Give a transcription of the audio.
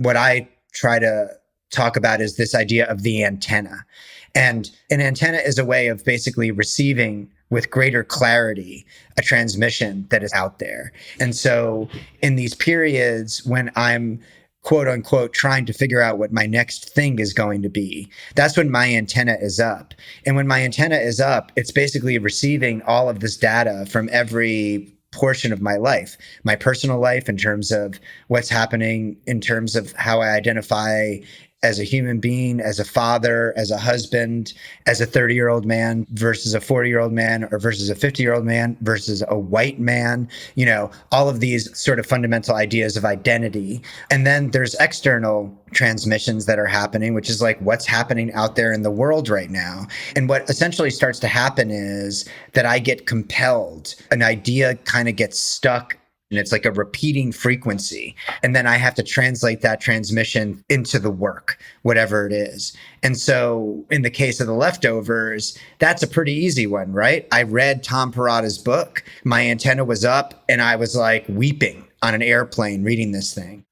what I try to talk about is this idea of the antenna. And an antenna is a way of basically receiving with greater clarity a transmission that is out there. And so in these periods when I'm quote unquote trying to figure out what my next thing is going to be, that's when my antenna is up. And when my antenna is up, it's basically receiving all of this data from every portion of my life, my personal life in terms of what's happening, in terms of how I identify as a human being, as a father, as a husband, as a 30-year-old man versus a 40-year-old man, or versus a 50-year-old man versus a white man, all of these sort of fundamental ideas of identity. And then there's external transmissions that are happening, which is like what's happening out there in the world right now. And what essentially starts to happen is that I get compelled, an idea kind of gets stuck, and it's like a repeating frequency. And then I have to translate that transmission into the work, whatever it is. And so in the case of The Leftovers, that's a pretty easy one, right? I read Tom Perrotta's book. My antenna was up and I was like weeping on an airplane reading this thing.